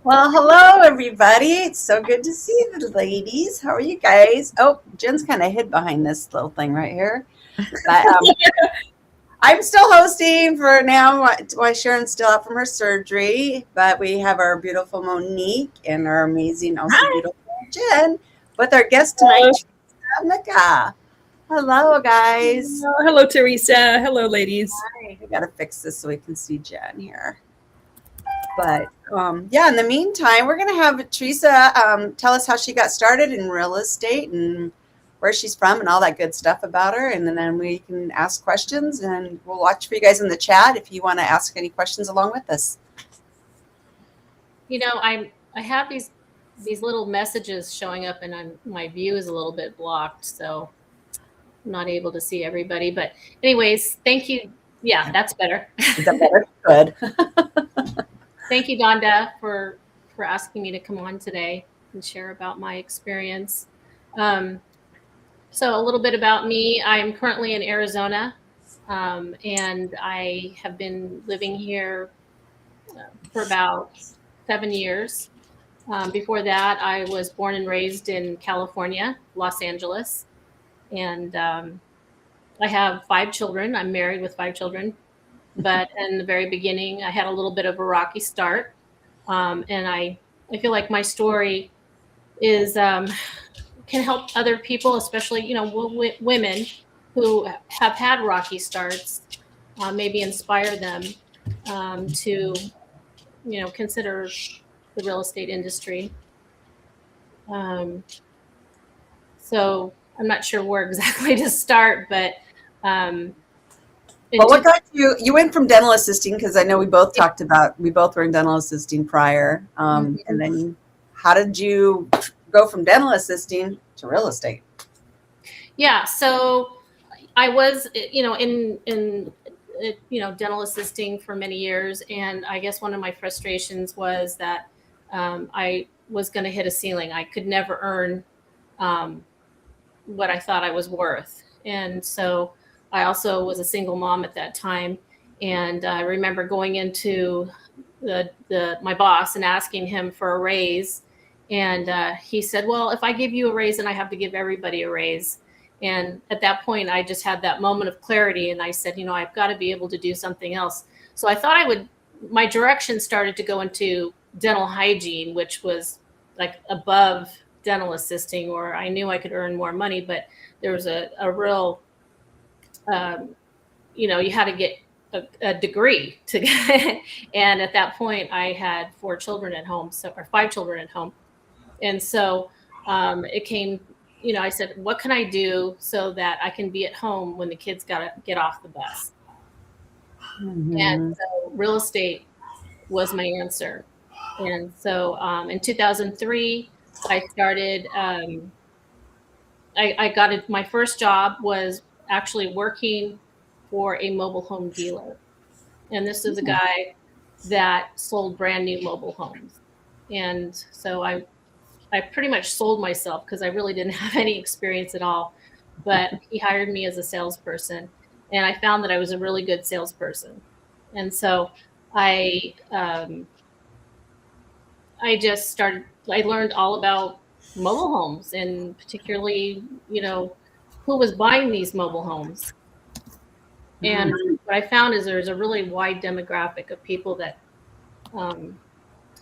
Well, hello everybody. It's so good to see the ladies. How are you guys? Oh, Jen's kind of hid behind this little thing right here. But I'm still hosting for now while Sharon's still out from her surgery. But we have our beautiful Monique and our amazing, also Hi. beautiful Jen with our guest tonight, Teresa. Hello, guys. Hello, Teresa. Hello, ladies. Hi. We got to fix this so we can see Jen here. But yeah, in the meantime, we're going to have Teresa tell us how she got started in real estate and where she's from and all that good stuff about her. And then we can ask questions and we'll watch for you guys in the chat if you want to ask any questions along with us. I have these little messages showing up, and my view is a little bit blocked, so I'm not able to see everybody. But anyways, thank you. Yeah, that's better. Is that better? Good. Thank you, Donda, for asking me to come on today and share about my experience. So a little bit about me. I'm currently in Arizona, and I have been living here for about 7 years. Before that, I was born and raised in California, Los Angeles, and I have 5 children. I'm married with 5 children, but in the very beginning, I had a little bit of a rocky start, and I feel like my story is can help other people, especially women who have had rocky starts, maybe inspire them to consider the real estate industry. So I'm not sure where exactly to start, but well, what got you? You went from dental assisting because I know we both talked about we both were in dental assisting prior, and then how did you go from dental assisting to real estate? Yeah, so I was, in dental assisting for many years, and I guess one of my frustrations was that I was going to hit a ceiling. I could never earn what I thought I was worth, and so I also was a single mom at that time, and I remember going into my boss and asking him for a raise, and he said, "Well, if I give you a raise, then I have to give everybody a raise." And at that point, I just had that moment of clarity, and I said, I've got to be able to do something else. So I thought my direction started to go into dental hygiene, which was like above dental assisting, or I knew I could earn more money, but there was a real, you had to get a degree to get, and at that point I had 4 children at home, or 5 children at home. And so it came, I said, what can I do so that I can be at home when the kids got to get off the bus? Mm-hmm. And so real estate was my answer. And so in 2003, I started, I got it. My first job was actually working for a mobile home dealer. And this is a guy that sold brand new mobile homes. And so I pretty much sold myself because I really didn't have any experience at all. But he hired me as a salesperson, and I found that I was a really good salesperson. And so I just started. I learned all about mobile homes, and particularly, who was buying these mobile homes. And what I found is there's a really wide demographic of people that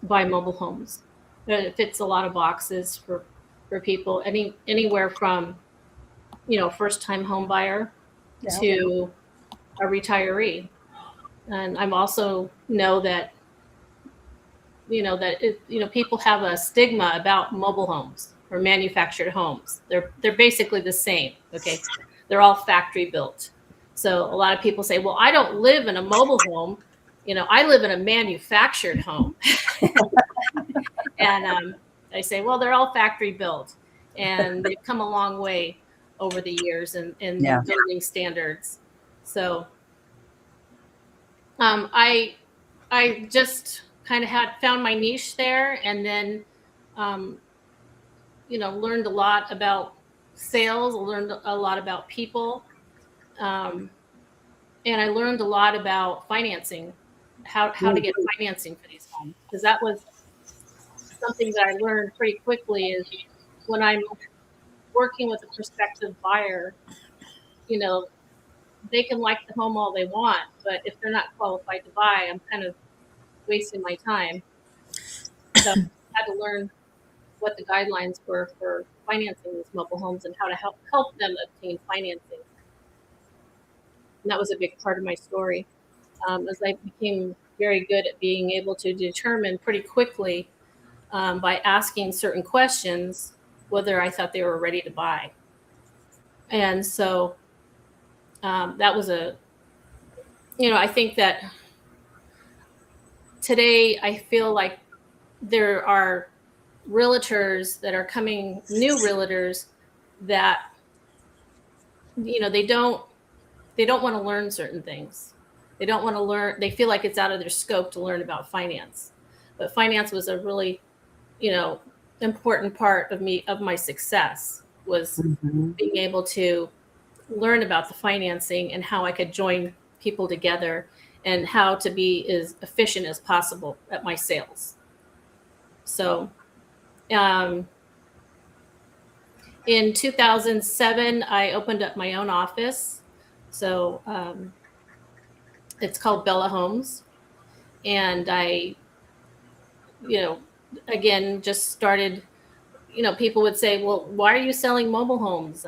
buy mobile homes. It fits a lot of boxes for people, anywhere from, first-time home buyer to a retiree. And I'm also know that, people have a stigma about mobile homes or manufactured homes. They're basically the same. Okay, they're all factory built. So a lot of people say, well, I don't live in a mobile home. I live in a manufactured home. And I say, well, they're all factory built, and they've come a long way over the years in building standards. So I just kind of found my niche there, and then learned a lot about sales. I learned a lot about people, and I learned a lot about financing, how to get financing for these homes, because that was something that I learned pretty quickly is when I'm working with a prospective buyer, you know, they can like the home all they want, but if they're not qualified to buy, I'm kind of wasting my time. So I had to learn what the guidelines were for financing these mobile homes and how to help them obtain financing. And that was a big part of my story. As I became very good at being able to determine pretty quickly by asking certain questions whether I thought they were ready to buy. And so that was I think that today I feel like there are realtors that are coming, new realtors that, they don't want to learn certain things. They don't want to learn. They feel like it's out of their scope to learn about finance. But finance was a really, important part of my success was Mm-hmm. being able to learn about the financing and how I could join people together and how to be as efficient as possible at my sales. So, um, in 2007, I opened up my own office. So, it's called Bella Homes. And I, you know, again, just started, people would say, well, why are you selling mobile homes?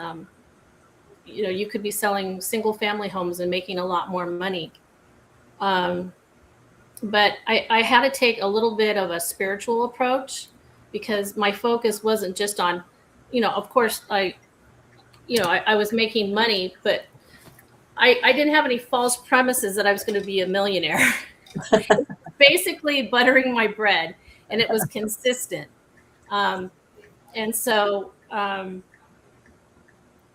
You could be selling single family homes and making a lot more money. Um, but I had to take a little bit of a spiritual approach because my focus wasn't just on, of course, I was making money, but I didn't have any false premises that I was going to be a millionaire. Basically buttering my bread, and it was consistent. Um, and so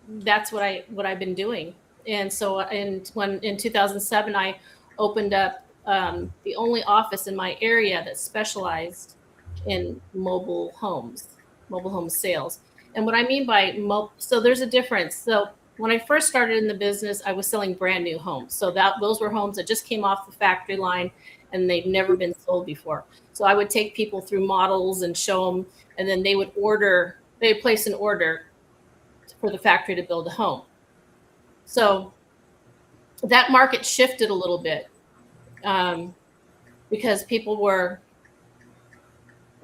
that's what I've been doing. And so in 2007, I opened up the only office in my area that specialized in mobile home sales. And what I mean by so there's a difference. So when I first started in the business, I was selling brand new homes. So those were homes that just came off the factory line and they'd never been sold before. So I would take people through models and show them, and then they'd place an order for the factory to build a home. So that market shifted a little bit because people were,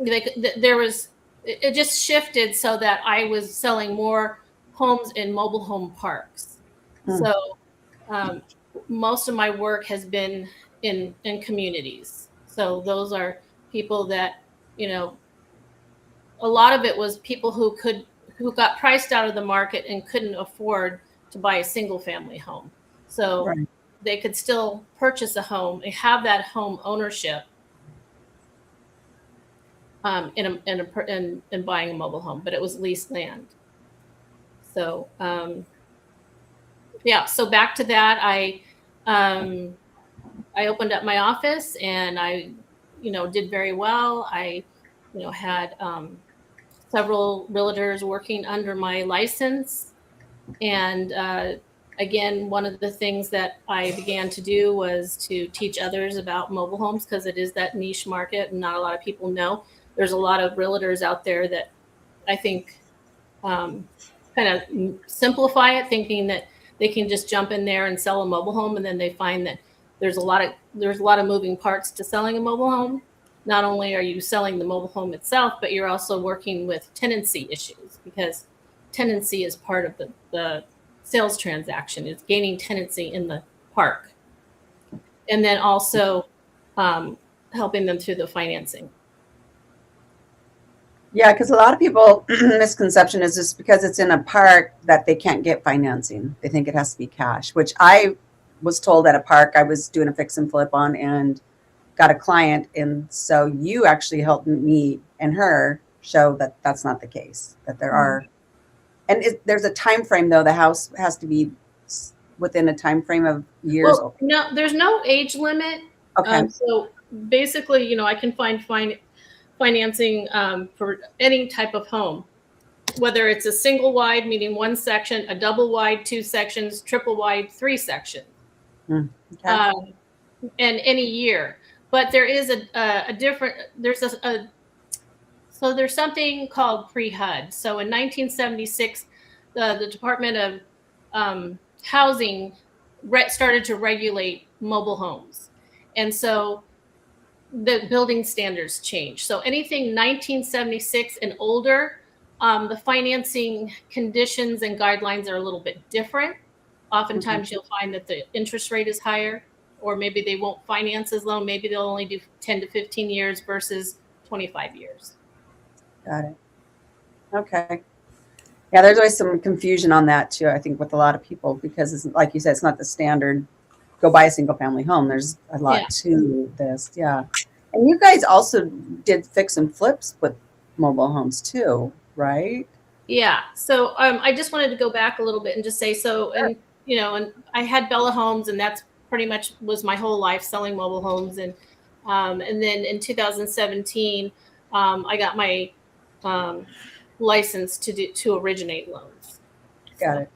it just shifted so that I was selling more homes in mobile home parks. So most of my work has been in communities. So those are people that, a lot of it was people who got priced out of the market and couldn't afford to buy a single family home. So Right. they could still purchase a home and have that home ownership in buying a mobile home, but it was leased land. So so back to that, I opened up my office and I did very well. I had several realtors working under my license. And again, one of the things that I began to do was to teach others about mobile homes because it is that niche market and not a lot of people know. There's a lot of realtors out there that I think kind of simplify it, thinking that they can just jump in there and sell a mobile home, and then they find that there's a lot of moving parts to selling a mobile home. Not only are you selling the mobile home itself, but you're also working with tenancy issues because tenancy is part of the sales transaction. It's gaining tenancy in the park. And then also helping them through the financing. Yeah, because a lot of people misconception is just because it's in a park that they can't get financing. They think it has to be cash, which I was told at a park I was doing a fix and flip on and got a client. And so you actually helped me and her show that that's not the case, that there are, and there's a time frame though. The house has to be within a time frame of years. Well, no, there's no age limit. Okay. So basically, I can find financing for any type of home, whether it's a single wide, meaning one section, a double wide, 2 sections, triple wide, 3 sections, Okay. and any year. But there is there's So there's something called pre-HUD. So in 1976, the Department of Housing started to regulate mobile homes. And so the building standards changed. So anything 1976 and older, the financing conditions and guidelines are a little bit different. Oftentimes you'll find that the interest rate is higher, or maybe they won't finance as loan. Maybe they'll only do 10 to 15 years versus 25 years. Got it. Okay. Yeah, there's always some confusion on that too, I think, with a lot of people, because it's, like you said, it's not the standard go buy a single family home. There's a lot to this. Yeah. And you guys also did fix and flips with mobile homes too, right? Yeah. So I just wanted to go back a little bit and just say, so, and, you know, and I had Bella Homes, and that's pretty much was my whole life, selling mobile homes. And then in 2017, I got my license to originate loans. Got it.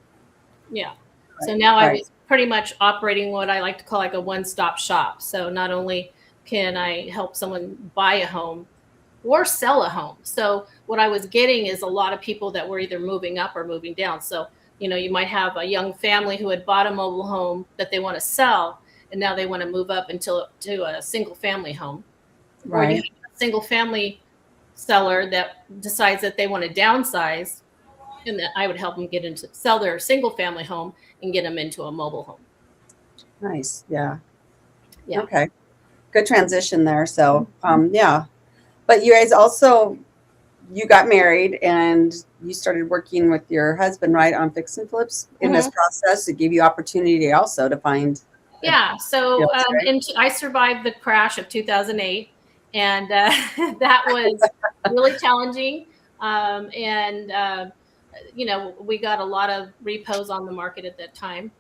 Yeah. So now I was pretty much operating what I like to call like a one-stop shop. So not only can I help someone buy a home or sell a home. So what I was getting is a lot of people that were either moving up or moving down. So, you know, you might have a young family who had bought a mobile home that they want to sell, and now they want to move up to a single family home. Right. Or you have a single family seller that decides that they want to downsize, and that I would help them sell their single family home and get them into a mobile home. Nice. Yeah. Yeah. Okay. Good transition there. So, yeah. But you guys also, you got married and you started working with your husband, right, on fix and flips in this process. It gave you opportunity also to find. Yeah. So I survived the crash of 2008, and that was really challenging. You know, we got a lot of repos on the market at that time.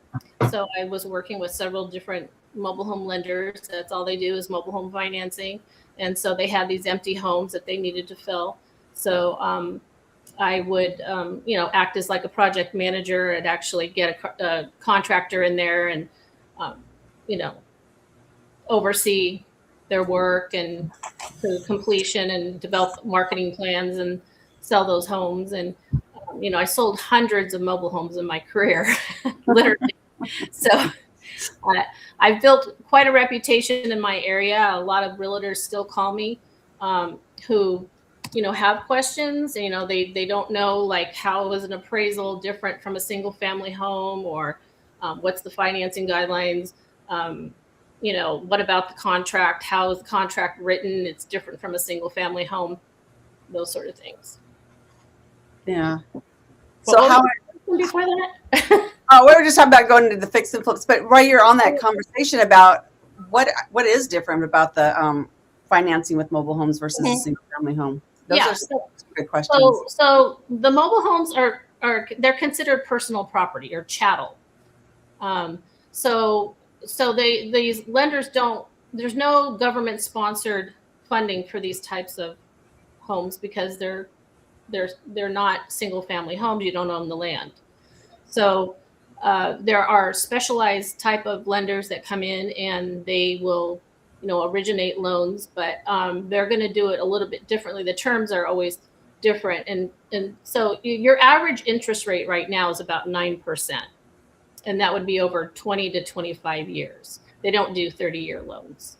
So I was working with several different mobile home lenders. That's all they do is mobile home financing. And so they had these empty homes that they needed to fill. So I would, you know, act as like a project manager and actually get a contractor in there and, you know, oversee their work and to completion and develop marketing plans and sell those homes. And, you know, I sold hundreds of mobile homes in my career, literally. So I've built quite a reputation in my area. A lot of realtors still call me who, you know, have questions. You know, they don't know, like, how is an appraisal different from a single family home, or what's the financing guidelines? You know, what about the contract? How is the contract written? It's different from a single family home, those sort of things. Yeah. So how before that? We were just talking about going into the fix and flips, but while you're on that conversation about what is different about the financing with mobile homes versus a single family home. Those are some good questions. So the mobile homes they're considered personal property or chattel. So these lenders there's no government sponsored funding for these types of homes because they're not single family homes. You don't own the land. So there are specialized type of lenders that come in and they will, you know, originate loans, but they're going to do it a little bit differently. The terms are always different. And so your average interest rate right now is about 9%. And that would be over 20 to 25 years. They don't do 30-year loans.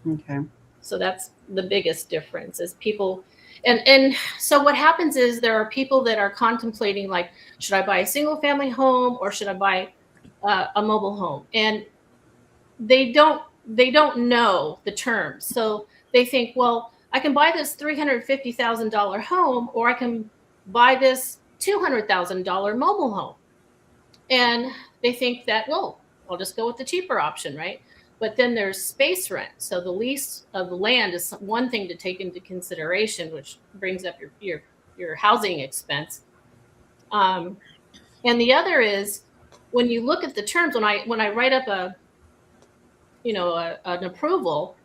Okay. So that's the biggest difference is people. And so what happens is there are people that are contemplating, like, should I buy a single family home or should I buy a mobile home? And they don't know the terms. So they think, well, I can buy this $350,000 home, or I can buy this $200,000 mobile home. And they think that, well, I'll just go with the cheaper option, right? But then there's space rent. So the lease of the land is one thing to take into consideration, which brings up your housing expense. And the other is when you look at the terms, when I write up an approval,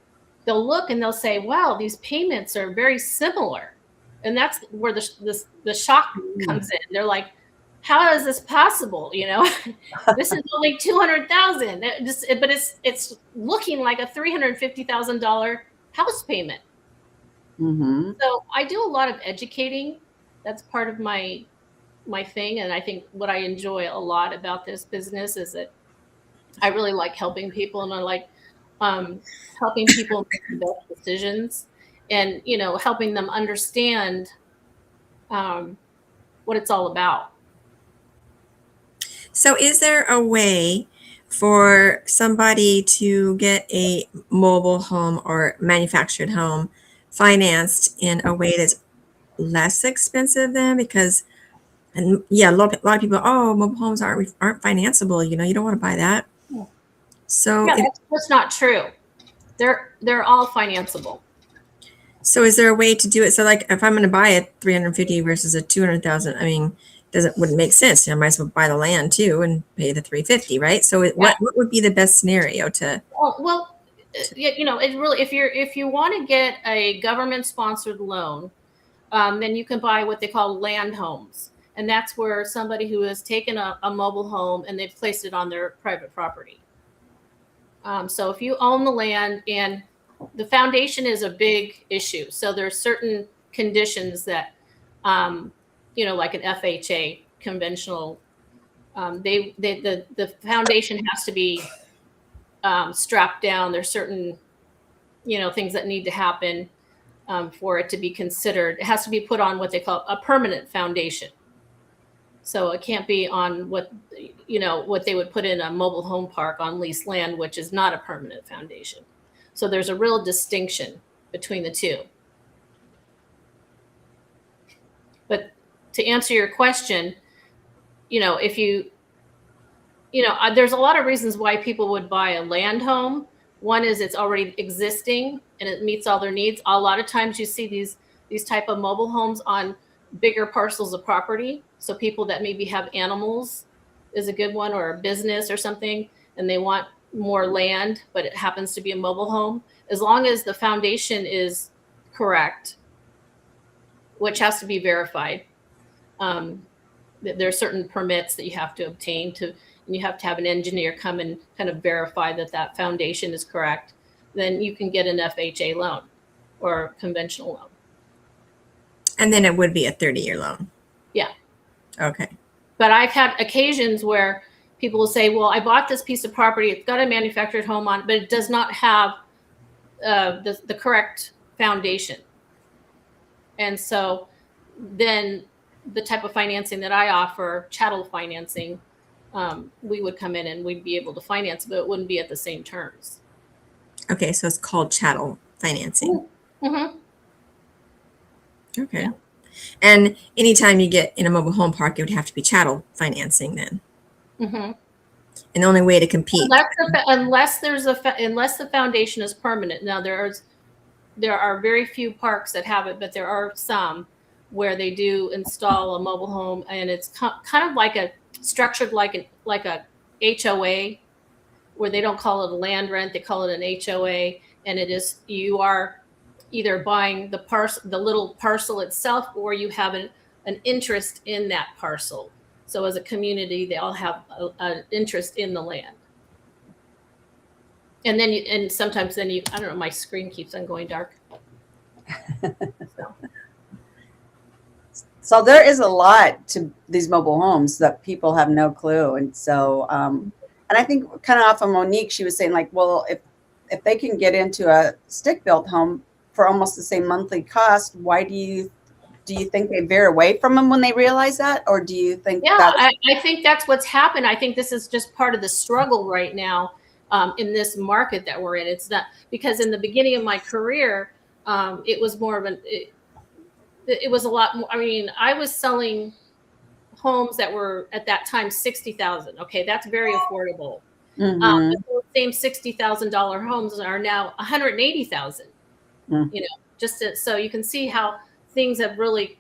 they'll look and they'll say, wow, these payments are very similar. And that's where the shock comes in. They're like, how is this possible? You know, this is only $200,000, but it's looking like a $350,000 house payment. Mm-hmm. So I do a lot of educating. That's part of my thing, and I think what I enjoy a lot about this business is that I really like helping people, and I like um, helping people make the best decisions, and helping them understand um, what it's all about. So, is there a way for somebody to get a mobile home or manufactured home financed in a way that's less expensive then? Because, and yeah, a lot of people, oh, mobile homes aren't financeable. You know, you don't want to buy that. So, Yeah, that's just not true. They're all financeable. so is there a way to do it? So, like, if I'm going to buy a 350 versus a 200,000, I mean, wouldn't make sense. I might as well buy the land too and pay the 350, right? So, Yeah. what would be the best scenario to? Well, it really, if you want to get a government sponsored loan, then you can buy what they call land homes, and that's where somebody who has taken a mobile home and they've placed it on their private property. So if you own the land, and the foundation is a big issue, so there's certain conditions that, like an FHA conventional, the foundation has to be strapped down. There's certain things that need to happen for it to be considered. It has to be put on what they call a permanent foundation. So it can't be on what they would put in a mobile home park on leased land, which is not a permanent foundation. So there's a real distinction between the two. But to answer your question, if there's a lot of reasons why people would buy a land home. One is it's already existing and it meets all their needs. A lot of times you see these type of mobile homes on bigger parcels of property. So people that maybe have animals is a good one, or a business or something, and they want more land, but it happens to be a mobile home. As long as the foundation is correct, which has to be verified, there are certain permits that you have to obtain and you have to have an engineer come and kind of verify that foundation is correct. Then you can get an FHA loan or a conventional loan. And then it would be a 30-year loan. Yeah. Okay. But I've had occasions where people will say, well, I bought this piece of property. It's got a manufactured home on it, but it does not have the correct foundation. And so then the type of financing that I offer, chattel financing, we would come in and we'd be able to finance, but it wouldn't be at the same terms. Okay, so it's called chattel financing. Mm-hmm. Okay. Yeah. And anytime you get in a mobile home park, it would have to be chattel financing then. Mm-hmm. And the only way to compete, unless the foundation is permanent. Now there are very few parks that have it, but there are some where they do install a mobile home, and it's kind of like structured like a HOA, where they don't call it a land rent, they call it an HOA, and you are either buying the little parcel itself, or you have an interest in that parcel. So as a community, they all have an interest in the land. And then sometimes I don't know, my screen keeps on going dark. So there is a lot to these mobile homes that people have no clue. And so, and I think kind of off of Monique, she was saying like, well, if they can get into a stick-built home for almost the same monthly cost, why do you think they veer away from them when they realize that? Or do you think I think that's what's happened. I think this is just part of the struggle right now in this market that we're in. It's not because in the beginning of my career, it was more of it was a lot more. I mean, I was selling homes that were at that time $60,000. Okay, that's very affordable. Mm-hmm. But those same $60,000 homes are now $180,000. Mm-hmm. So you can see how things have really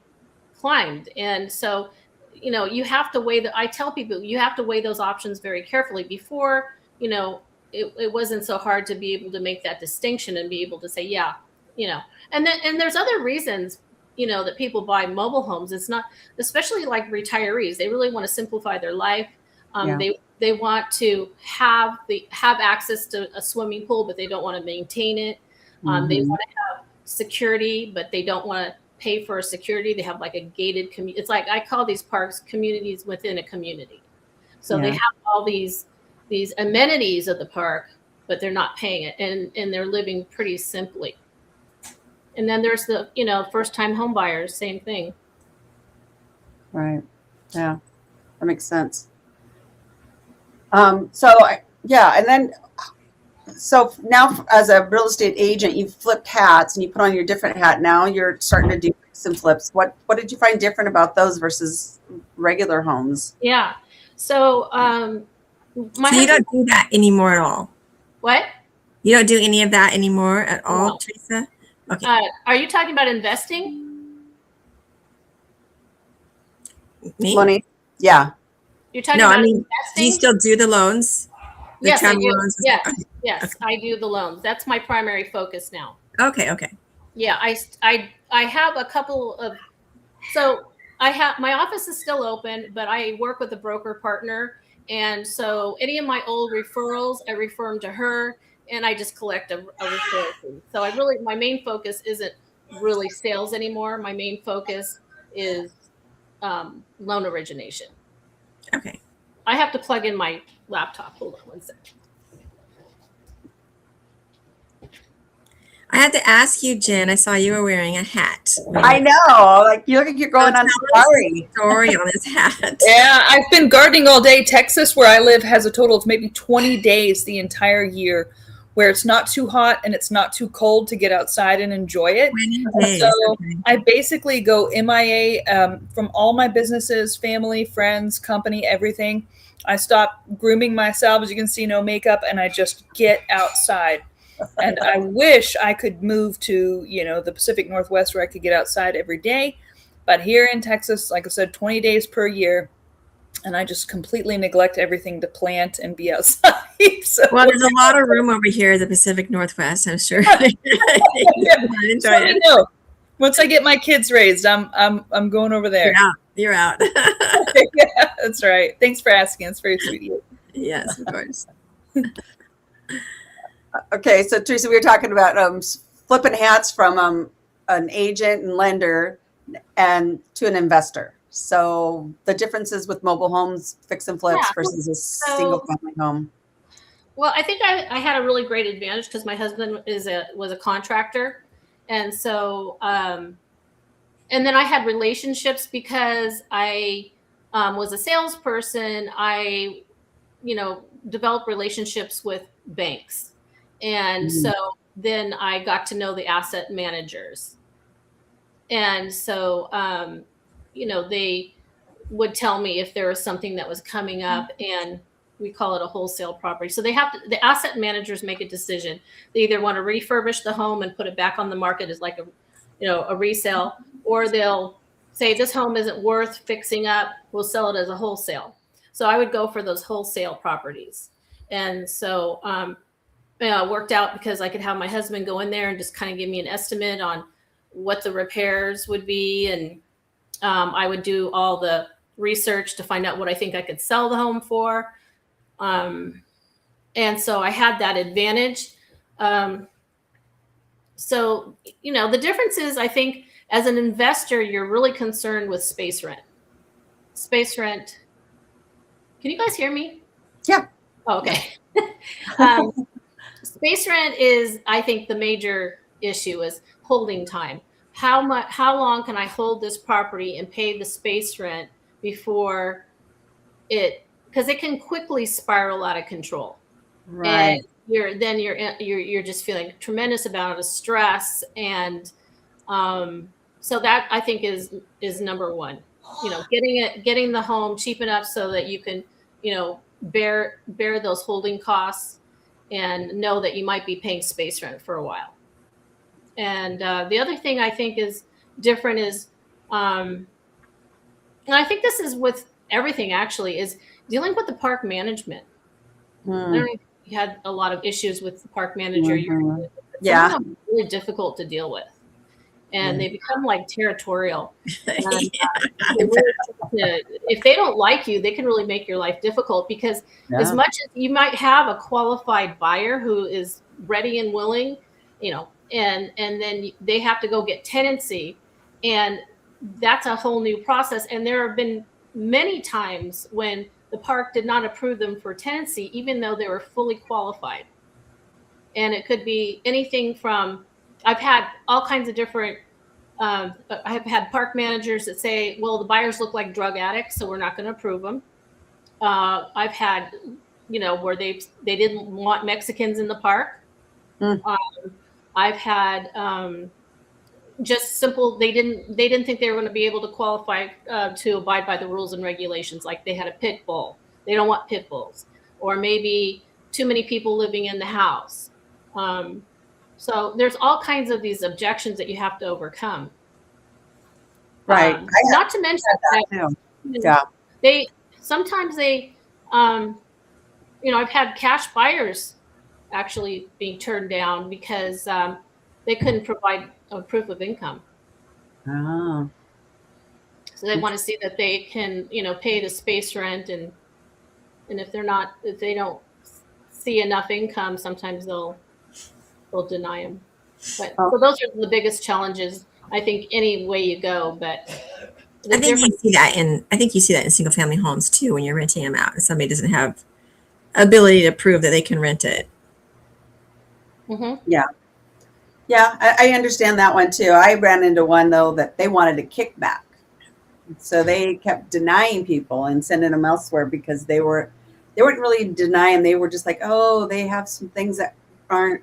climbed. And so, you have to weigh I tell people you have to weigh those options very carefully. Before, it wasn't so hard to be able to make that distinction and be able to say, yeah, and there's other reasons, that people buy mobile homes. It's not, especially like retirees, they really want to simplify their life. They want to have access to a swimming pool, but they don't want to maintain it. They want to have security, but they don't want to pay for a security. They have like a gated community. It's like, I call these parks communities within a community. So they Yeah. have all these amenities of the park, but they're not paying it, and they're living pretty simply. And then there's the, first time home buyers, same thing. Right. Yeah. That makes sense. And then so now as a real estate agent, you've flipped hats and you put on your different hat. Now you're starting to do some flips. What did you find different about those versus regular homes? Yeah. So, So you don't do that anymore at all? What? You don't do any of that anymore at all, No. Teresa? Okay. Are you talking about investing? Me? Money? Yeah. You're talking No, about I mean, investing? do you still do the loans? The Yes, I travel do. loans? Yes, Okay. yes, I do the loans. That's my primary focus now. Okay. Okay. Yeah, I have a couple of, so my office is still open, but I work with a broker partner. And so any of my old referrals, I refer them to her, and I just collect a referral fee. So my main focus isn't really sales anymore. My main focus is loan origination. Okay. I have to plug in my laptop. Hold on one second. I had to ask you, Jen. I saw you were wearing a hat. I know. Like you look like you're going on safari. Story on this hat. Yeah, I've been gardening all day. Texas, where I live, has a total of maybe 20 days the entire year where it's not too hot and it's not too cold to get outside and enjoy it. 20 days. So Okay. I basically go MIA from all my businesses, family, friends, company, everything. I stop grooming myself, as you can see, no makeup, and I just get outside. And I wish I could move to, the Pacific Northwest where I could get outside every day. But here in Texas, like I said, 20 days per year. And I just completely neglect everything to plant and be outside. So Well, there's a lot of room over here in the Pacific Northwest, I'm sure. Yeah. Enjoy So I it. know. Once I get my kids raised, I'm going over there. You're out. Yeah, that's right. Thanks for asking. It's very sweet of you. Yes, of course. Okay, so Teresa, we were talking about flipping hats from an agent and lender and to an investor. So the differences with mobile homes, fix and flips versus a single family home. Well, I think I had a really great advantage because my husband was a contractor, and so and then I had relationships because I was a salesperson. I developed relationships with banks, and so then I got to know the asset managers, and so they would tell me if there was something that was coming up, and we call it a wholesale property. So the asset managers make a decision. They either want to refurbish the home and put it back on the market as like a resale, or they'll say this home isn't worth fixing up. We'll sell it as a wholesale. So I would go for those wholesale properties. And so it worked out because I could have my husband go in there and just kind of give me an estimate on what the repairs would be. And I would do all the research to find out what I think I could sell the home for. And so I had that advantage. So, the difference is, I think as an investor, you're really concerned with space rent. Space rent. Can you guys hear me? Yeah. Oh, okay. Space rent is, I think, the major issue is holding time. How long can I hold this property and pay the space rent before because it can quickly spiral out of control. Right. And you're just feeling a tremendous amount of stress, and so that I think is number one. Getting the home cheap enough so that you can bear those holding costs and know that you might be paying space rent for a while. And the other thing I think is different is, and I think this is with everything actually, is dealing with the park management. I don't know if you had a lot of issues with the park manager. Yeah. Some of them are really difficult to deal with, and they become like territorial. And, if they don't like you, they can really make your life difficult because as much as you might have a qualified buyer who is ready and willing, and then they have to go get tenancy, and that's a whole new process. And there have been many times when the park did not approve them for tenancy, even though they were fully qualified. And it could be anything from, I've had all kinds of different, I've had park managers that say, well, the buyers look like drug addicts, so we're not going to approve them. I've had, where they didn't want Mexicans in the park. Mm. I've had just simple, they didn't think they were going to be able to qualify to abide by the rules and regulations. Like they had a pit bull, they don't want pit bulls, or maybe too many people living in the house. So there's all kinds of these objections that you have to overcome. Right. Not to mention that Yeah. they sometimes I've had cash buyers actually being turned down because they couldn't provide a proof of income. Oh. So they want to see that they can, pay the space rent, and if they don't see enough income, sometimes they'll deny them. But so those are the biggest challenges, I think, any way you go. But I think you see that in single family homes too, when you're renting them out and somebody doesn't have ability to prove that they can rent it. Mm-hmm. Yeah, I understand that one too. I ran into one though that they wanted a kickback, so they kept denying people and sending them elsewhere because they weren't really denying. They were just like, oh, they have some things that aren't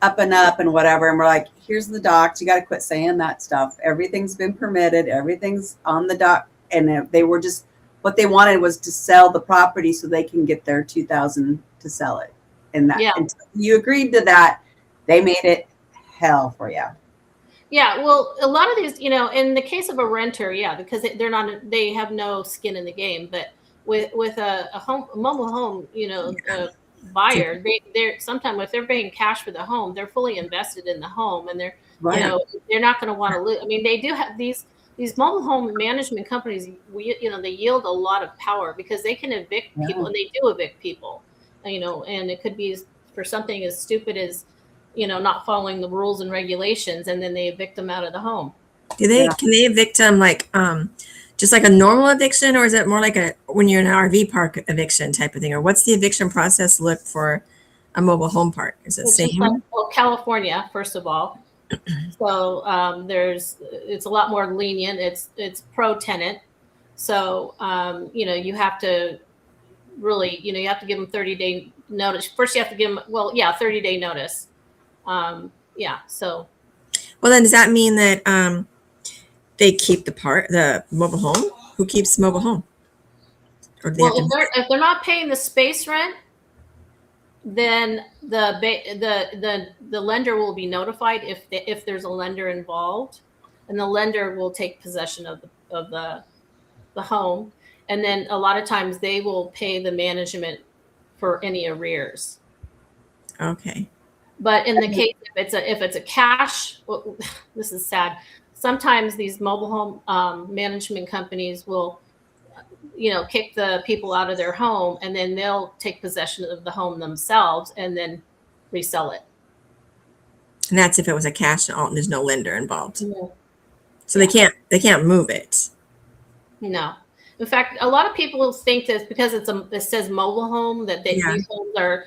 up and whatever. And we're like, here's the docs. You got to quit saying that stuff. Everything's been permitted. Everything's on the doc. And they were just, what they wanted was to sell the property so they can get their $2,000 to sell it. And that, until you agreed to that, they made it hell for you. Yeah, well, a lot of these, in the case of a renter, because they have no skin in the game. But with a mobile home, a buyer, they're sometimes if they're paying cash for the home, they're fully invested in the home, and they're they're not going to want to lose. I mean, they do have these mobile home management companies. They yield a lot of power because they can evict people, and they do evict people. And it could be for something as stupid as not following the rules and regulations, and then they evict them out of the home. Can they evict them like just like a normal eviction, or is it more like when you're in an RV park eviction type of thing? Or what's the eviction process look for a mobile home park? Is it same? California, first of all. So it's a lot more lenient. It's pro tenant. So you have to really you have to give them 30-day notice. First, you have to give them 30-day notice. So. Well, then does that mean that they keep the mobile home? Who keeps the mobile home? Or if they're not paying the space rent, then the lender will be notified if there's a lender involved, and the lender will take possession of the home, and then a lot of times they will pay the management for any arrears. Okay. But in the case if it's a cash, this is sad. Sometimes these mobile home management companies will, kick the people out of their home, and then they'll take possession of the home themselves and then resell it. And that's if it was a cash and there's no lender involved. Yeah. So they can't move it. No. In fact, a lot of people think that because it says mobile home that these homes are,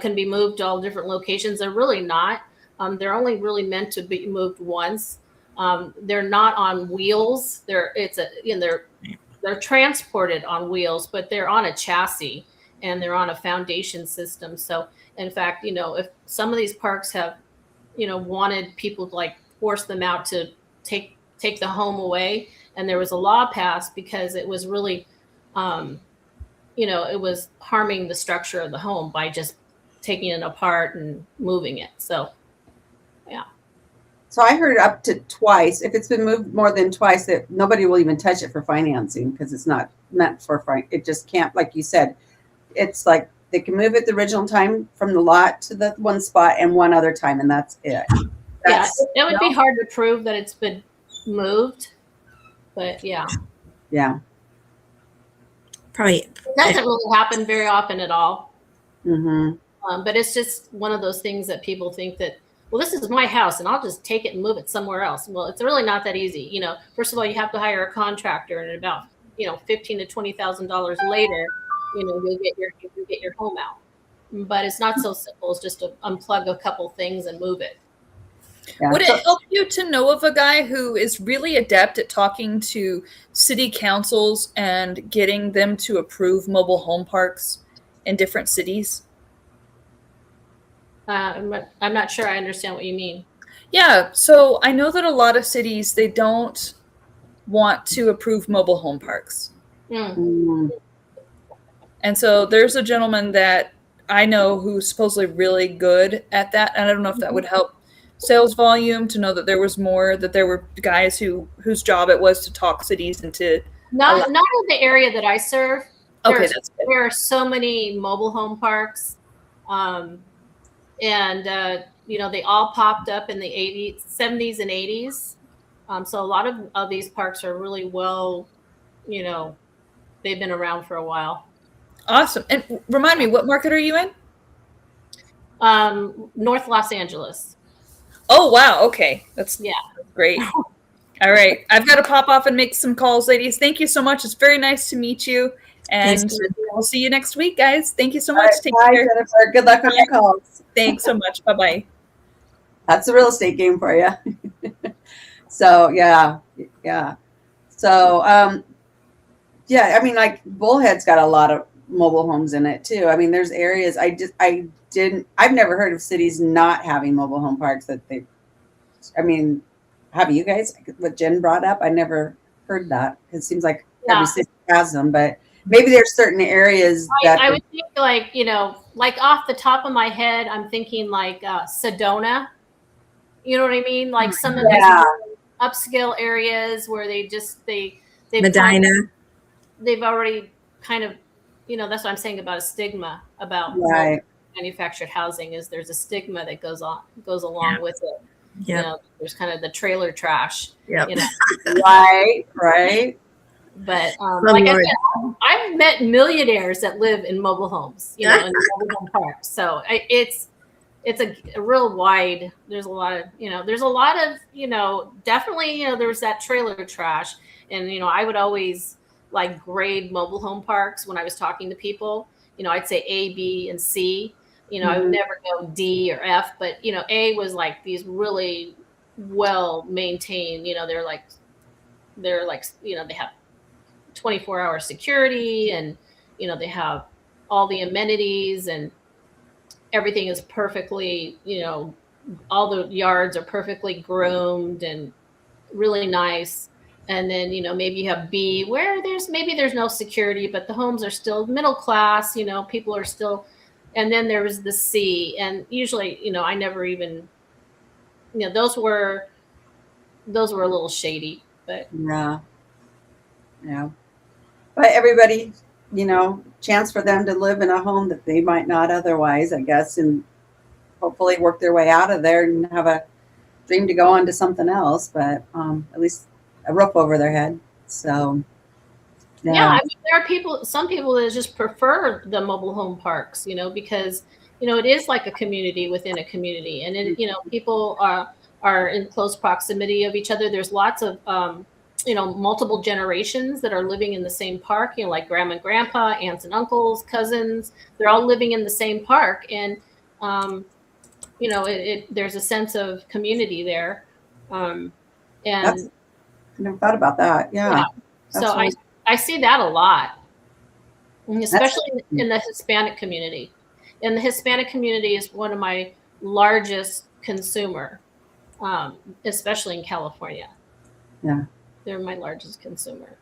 can be moved to all different locations. They're really not. They're only really meant to be moved once. They're not on wheels. They're transported on wheels, but they're on a chassis and they're on a foundation system. So in fact, if some of these parks have, wanted people to like force them out to take the home away, and there was a law passed because it was really, it was harming the structure of the home by just taking it apart and moving it. So, yeah. So I heard up to twice. If it's been moved more than twice, that nobody will even touch it for financing because it's not meant for it just can't, like you said, it's like they can move it the original time from the lot to the one spot and one other time, and that's it. It would be hard to prove that it's been moved, but yeah. Probably. It doesn't really happen very often at all. Mm-hmm. But it's just one of those things that people think that well, this is my house and I'll just take it and move it somewhere else. Well, it's really not that easy. First of all, you have to hire a contractor, and about, $15,000 to $20,000 later, you'll get your home out. But it's not so simple. It's just to unplug a couple things and move it. Yeah. Would it help you to know of a guy who is really adept at talking to city councils and getting them to approve mobile home parks in different cities? I'm not sure I understand what you mean. Yeah, so I know that a lot of cities, they don't want to approve mobile home parks. Mm. And so there's a gentleman that I know who's supposedly really good at that. And I don't know if that would help sales volume, to know that there were guys whose job it was to talk cities into. Not in the area that I serve. Okay, that's good. There are so many mobile home parks. And they all popped up in the 80s, 70s, and 80s. So a lot of these parks are really well, they've been around for a while. Awesome. And remind me, what market are you in? North Los Angeles. Oh, wow. Okay. That's great. All right. I've got to pop off and make some calls, ladies. Thank you so much. It's very nice to meet you. And we'll see you next week, guys. Thank you so much. Right, bye, Jennifer. Good luck on your calls. Thanks so much. Bye-bye. That's a real estate game for you. So, yeah. So, I mean, like Bullhead's got a lot of mobile homes in it too. I mean, there's areas I've never heard of cities not having mobile home parks have you guys? What Jen brought up, I never heard that. It seems like every city has them, but maybe there's certain areas that I would think like off the top of my head, I'm thinking like Sedona. You know what I mean? Like some of these upscale areas where they've Medina. They've already kind of, that's what I'm saying about a stigma about manufactured housing, is there's a stigma that goes along with it. Yeah. There's kind of the trailer trash. Yeah. Right. But like I said, I've met millionaires that live in mobile homes, in mobile home parks. So it's a real wide. There's a lot of definitely there's that trailer trash, and I would always like grade mobile home parks when I was talking to people. I'd say A, B, and C. I would never go D or F, but A was like these really well maintained. They're like they have 24-hour security, and they have all the amenities, and everything is perfectly, all the yards are perfectly groomed and really nice. And then maybe you have B, where there's no security, but the homes are still middle class, people are still. And then there was the C, and usually I never even those were a little shady, but yeah. But everybody, chance for them to live in a home that they might not otherwise, I guess, and hopefully work their way out of there and have a dream to go on to something else, but at least a roof over their head. So yeah, I mean, there are some people that just prefer the mobile home parks, because it is like a community within a community, and people are in close proximity of each other. There's lots of multiple generations that are living in the same park, like grandma and grandpa, aunts and uncles, cousins. They're all living in the same park, and there's a sense of community there. And I never thought about that. Yeah. So I see that a lot, especially in the Hispanic community. And the Hispanic community is one of my largest consumer, especially in California. Yeah. They're my largest consumer.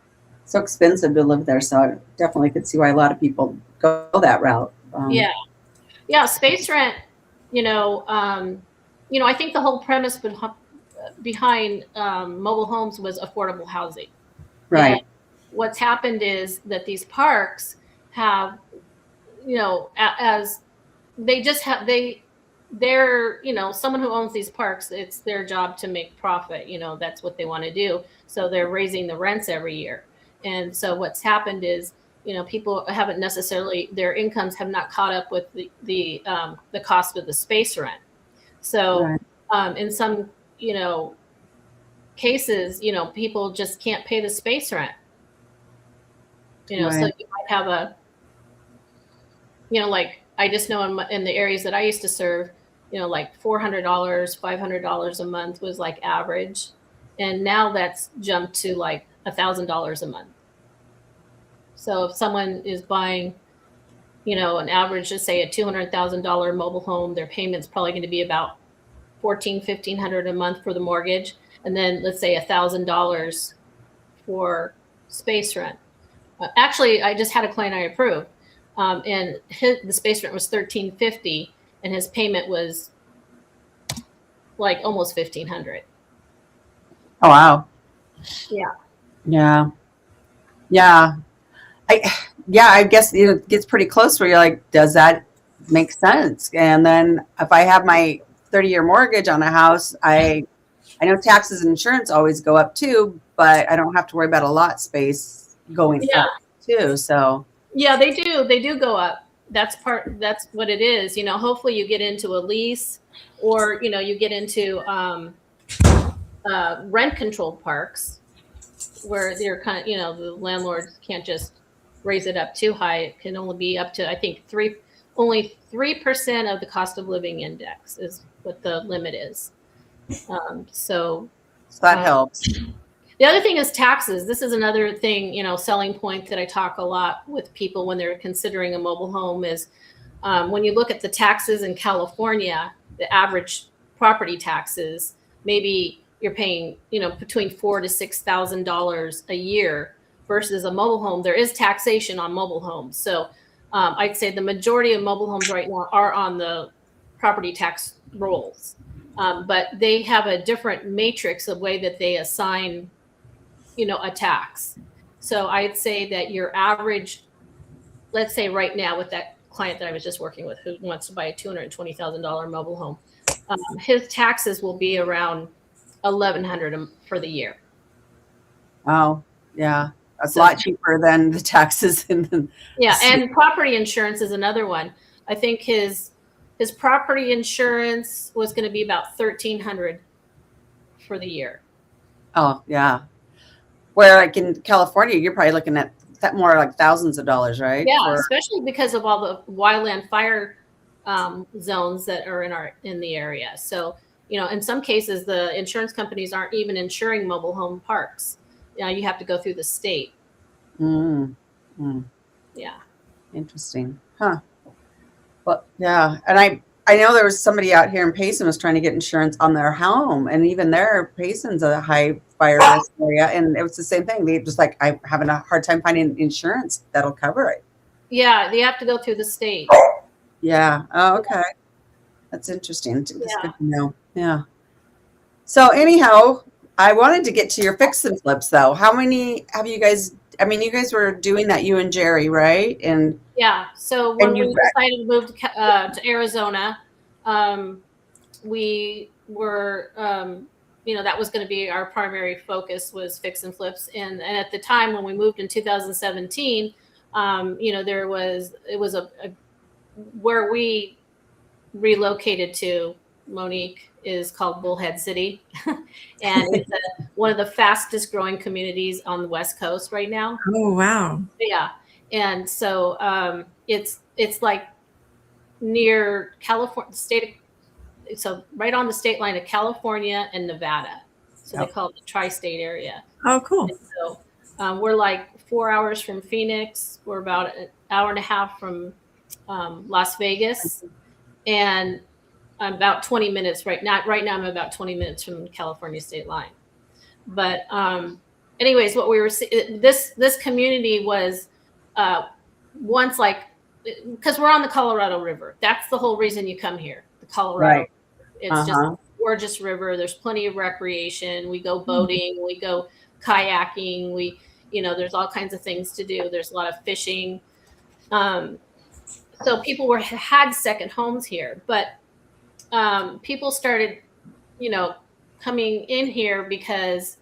So expensive to live there. So I definitely could see why a lot of people go that route. Yeah. Space rent, I think the whole premise behind mobile homes was affordable housing. Right. And what's happened is that these parks have, as they just have, they're someone who owns these parks, it's their job to make profit. That's what they want to do. So they're raising the rents every year. And so what's happened is, people haven't necessarily, their incomes have not caught up with the cost of the space rent. So, In some, cases, people just can't pay the space rent. So Right. you might have like I just know in the areas that I used to serve, like $400, $500 a month was like average, and now that's jumped to like $1,000 a month. So if someone is buying, an average, just say a $200,000 mobile home, their payment's probably going to be about 1,500 a month for the mortgage, and then let's say $1,000 for space rent. Actually, I just had a client I approved, and the space rent was $1,350, and his payment was like almost $1,500. Oh, wow. Yeah. Yeah. Yeah. I guess it gets pretty close where you're like, does that make sense? And then if I have my 30-year mortgage on a house, I know taxes and insurance always go up too, but I don't have to worry about a lot space going Yeah. forward too. So Yeah, they do. They do go up. That's what it is. Hopefully you get into a lease, or, you get into rent controlled parks where they're the landlords can't just raise it up too high. It can only be up to, I think, only 3% of the cost of living index is what the limit is. So that um, helps. the other thing is taxes. This is another thing, selling point that I talk a lot with people when they're considering a mobile home is when you look at the taxes in California, the average property taxes, maybe you're paying, between $4,000 to $6,000 a year versus a mobile home. There is taxation on mobile homes. So I'd say the majority of mobile homes right now are on the property tax rolls. But they have a different matrix of way that they assign, a tax. So I'd say that your average, let's say right now with that client that I was just working with who wants to buy a $220,000 mobile home, his taxes will be around $1,100 for the year. Oh, yeah. That's a lot cheaper than the taxes in the Yeah, and property insurance is another one. I think his property insurance was going to be about $1,300 for the year. Oh, yeah. Where like in California, you're probably looking at that more like thousands of dollars, right? Yeah, especially because of all the wildland fire zones that are in the area. So, in some cases, the insurance companies aren't even insuring mobile home parks. You have to go through the state. Mm. Yeah. Interesting. Huh. Well, yeah. And I know there was somebody out here in Payson was trying to get insurance on their home, and even there, Payson's a high fire risk area, and it was the same thing. They just like, I'm having a hard time finding insurance that'll cover it. Yeah, they have to go through the state. Yeah. Oh, okay. That's interesting. That's good to know. Yeah. So anyhow, I wanted to get to your fix and flips though. How many have you guys? I mean, you guys were doing that, you and Jerry, right? And yeah. So when we decided to move to Arizona, we were, that was going to be our primary focus was fix and flips. And at the time when we moved in 2017, it was where we relocated to, Monique, is called Bullhead City. And it's one of the fastest growing communities on the West Coast right now. Oh, wow. Yeah. And so it's like near California, so right on the state line of California and Nevada. So they call it the tri-state area. Oh, cool. And so we're like 4 hours from Phoenix. We're about an hour and a half from Las Vegas, and I'm about 20 minutes right now. Right now, I'm about 20 minutes from the California state line. But anyways, what we were this community was once like, because we're on the Colorado River. That's the whole reason you come here. The Colorado. Right. It's just a gorgeous river. There's plenty of recreation. We go boating. We go kayaking. There's all kinds of things to do. There's a lot of fishing. So people had second homes here, but people started, coming in here because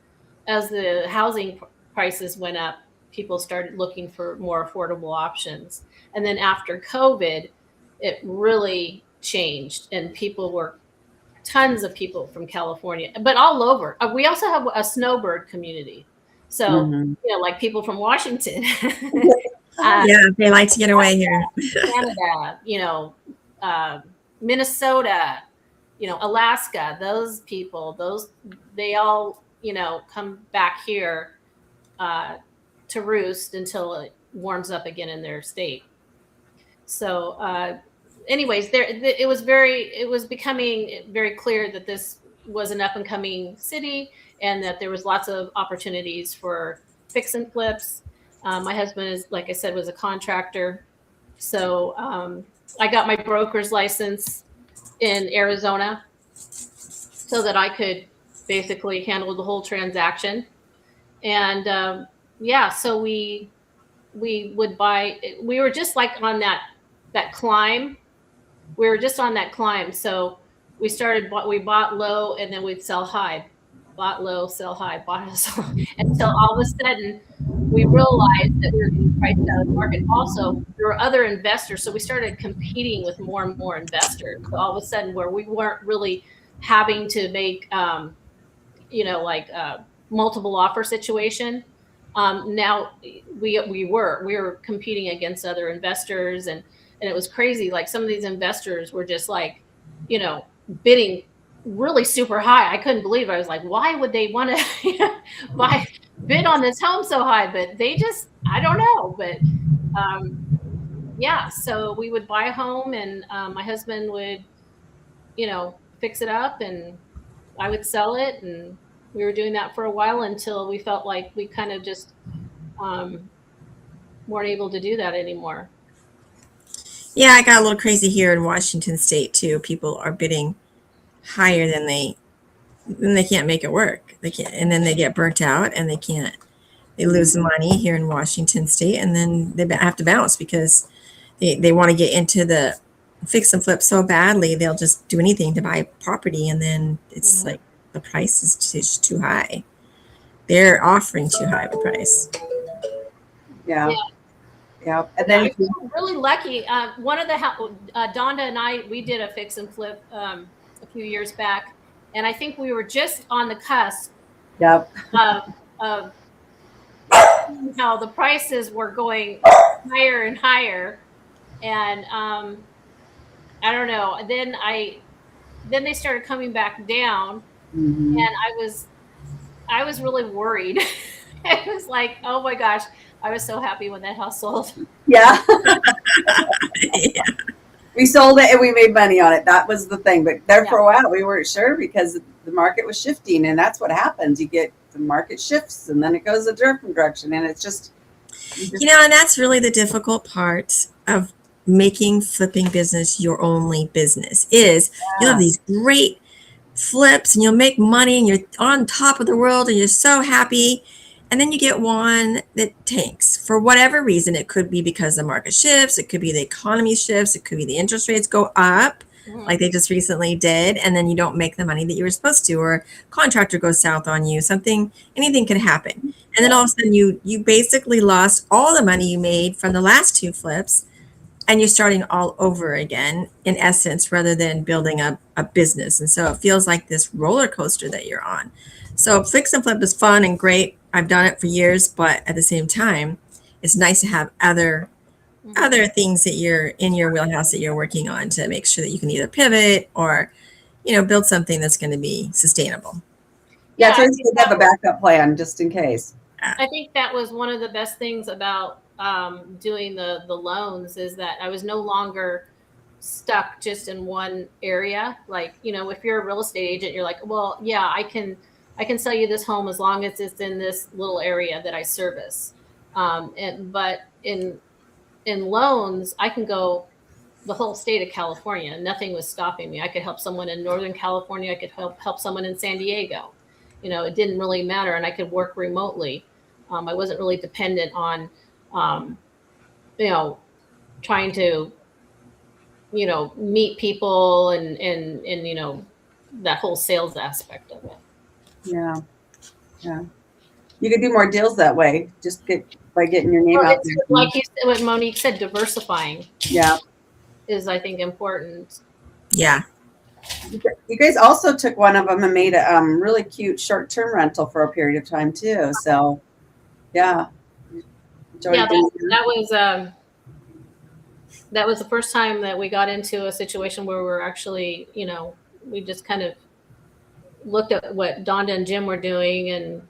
as the housing prices went up, people started looking for more affordable options. And then after COVID, it really changed, and people were tons of people from California, but all over. We also have a snowbird community. So, Mhm. like people from Washington, Yeah, they like to get away here. Canada, Minnesota, Alaska, those people, they all, come back here to roost until it warms up again in their state. So, anyways, it was becoming very clear that this was an up and coming city, and that there was lots of opportunities for fix and flips. My husband is, like I said, was a contractor, so I got my broker's license in Arizona so that I could basically handle the whole transaction. And yeah, so we would buy. We were just like on that climb. We were just on that climb. So we bought low and then we'd sell high, bought low, sell high, bought low, sell high, until all of a sudden we realized that we were being priced out of the market. Also, there were other investors. So we started competing with more and more investors. So all of a sudden, where we weren't really having to make, like multiple offer situation. Now we were competing against other investors, and it was crazy. Like some of these investors were just like, bidding really super high. I couldn't believe it. I was like, why would they want to bid on this home so high? But they just, I don't know. But yeah, so we would buy a home, and my husband would, fix it up, and I would sell it, and we were doing that for a while until we felt like we kind of just weren't able to do that anymore. Yeah, I got a little crazy here in Washington State too. People are bidding higher than they can't make it work. They can't, and then they get burnt out, and they lose money here in Washington State, and then they have to bounce because they want to get into the fix and flip so badly they'll just do anything to buy property, and then it's like the price is just too high. They're offering too high of a price. Yeah. And then I'm really lucky. One of the Donda and I, we did a fix and flip a few years back, and I think we were just on the cusp yep. of how the prices were going higher and higher, and I don't know. Then they started coming back down, Mm-hmm. and I was really worried. It was like, oh my gosh, I was so happy when that house sold. Yeah. Yeah. We sold it and we made money on it. That was the thing. But there for a while, we weren't sure because the market was shifting, and that's what happens. You get the market shifts, and then it goes a different direction, and it's just and that's really the difficult part of making flipping business your only business is you'll have these great flips and you'll make money and you're on top of the world and you're so happy. And then you get one that tanks for whatever reason. It could be because the market shifts. It could be the economy shifts. It could be the interest rates go up like they just recently did. And then you don't make the money that you were supposed to, or contractor goes south on you, anything can happen. And then all of a sudden you basically lost all the money you made from the last two flips, and you're starting all over again in essence, rather than building a business. And so it feels like this roller coaster that you're on. So fix and flip is fun and great. I've done it for years, but at the same time, it's nice to have other things that you're in your wheelhouse that you're working on to make sure that you can either pivot or, build something that's going to be sustainable. Yeah, so you have a backup plan just in case. I think that was one of the best things about doing the loans, is that I was no longer stuck just in one area. Like, if you're a real estate agent, you're like, well, yeah, I can sell you this home as long as it's in this little area that I service. But in loans, I can go the whole state of California. Nothing was stopping me. I could help someone in Northern California. I could help someone in San Diego. It didn't really matter, and I could work remotely. I wasn't really dependent on, trying to, meet people and that whole sales aspect of it. Yeah. You could do more deals that way. Just by getting your name out there. Like you said, what Monique said, diversifying. Yeah. Is, I think, important. Yeah. You guys also took one of them and made a really cute short-term rental for a period of time too. So, yeah, enjoyed Yeah, doing that was the first time that we got into a situation where we're actually, we just kind of looked at what Donda and Jim were doing and,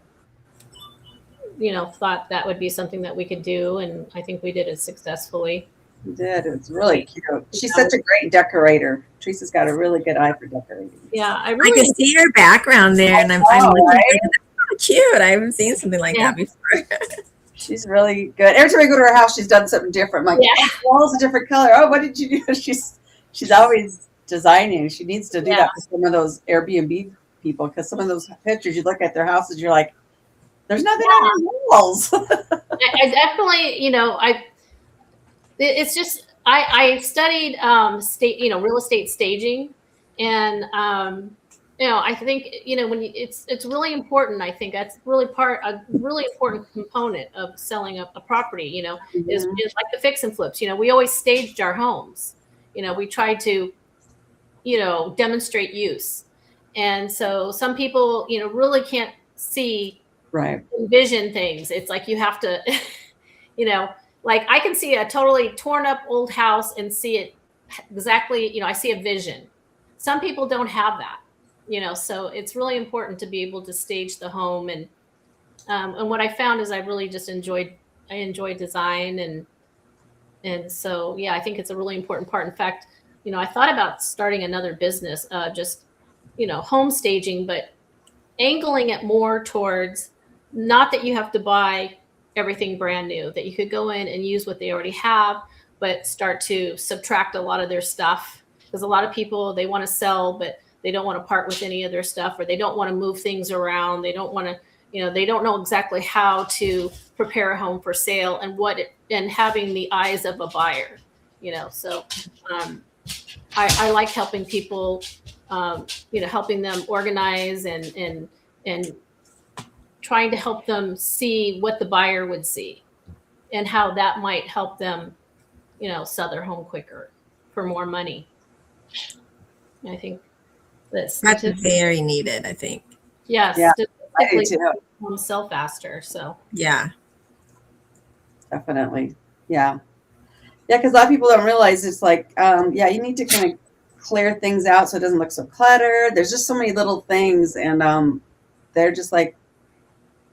thought that would be something that we could do. And I think we did it successfully. You did. It's really cute. She's such a great decorator. Teresa's got a really good eye for decorating. Yeah, I I really, can see her background there, and I'm Oh, looking right? like, that's so cute. I haven't seen something like Yeah. that before. She's really good. Every time I go to her house, she's done something different. I'm like, Yeah. the wall's a different color. Oh, what did you do? She's always designing. She needs to do Yeah. that for some of those Airbnb people, because some of those pictures you look at their houses, you're like, there's nothing on the walls. I definitely, it's just, I studied real estate staging, and I think when it's really important. I think that's really a really important component of selling a property. Is like the fix and flips. We always staged our homes. We tried to demonstrate use, and so some people really can't see, Right. envision things. It's like you have to, like I can see a totally torn up old house and see it exactly. I see a vision. Some people don't have that, so it's really important to be able to stage the home. And what I found is I really just enjoyed design, and so yeah, I think it's a really important part. In fact, I thought about starting another business, just home staging, but angling it more towards, not that you have to buy everything brand new, that you could go in and use what they already have, but start to subtract a lot of their stuff. Because a lot of people, they want to sell, but they don't want to part with any of their stuff, or they don't want to move things around. They don't want to, they don't know exactly how to prepare a home for sale and having the eyes of a buyer, so I like helping people, helping them organize and trying to help them see what the buyer would see and how that might help them, sell their home quicker for more money. I think That's very needed, I think. Yes, Yeah, I do too. homes sell faster. So Yeah. Definitely. Yeah. Yeah, because a lot of people don't realize it's like, you need to kind of clear things out so it doesn't look so cluttered. There's just so many little things, and they're just like,